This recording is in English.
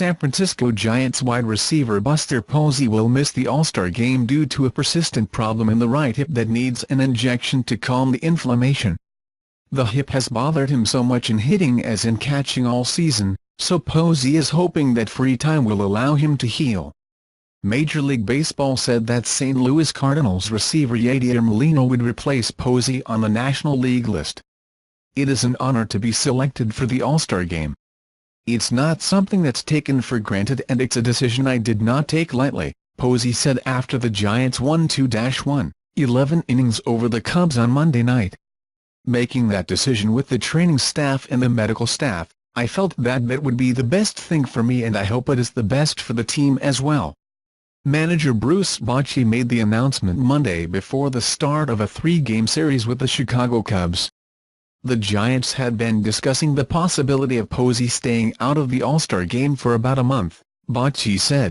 San Francisco Giants wide receiver Buster Posey will miss the All-Star game due to a persistent problem in the right hip that needs an injection to calm the inflammation. The hip has bothered him so much in hitting as in catching all season, so Posey is hoping that free time will allow him to heal. Major League Baseball said that St. Louis Cardinals receiver Yadier Molina would replace Posey on the National League list. "It is an honor to be selected for the All-Star game. It's not something that's taken for granted and it's a decision I did not take lightly," Posey said after the Giants won 2-11 innings over the Cubs on Monday night. "Making that decision with the training staff and the medical staff, I felt that would be the best thing for me and I hope it is the best for the team as well." Manager Bruce Bochy made the announcement Monday before the start of a 3-game series with the Chicago Cubs. The Giants had been discussing the possibility of Posey staying out of the All-Star game for about a month, Bochy said.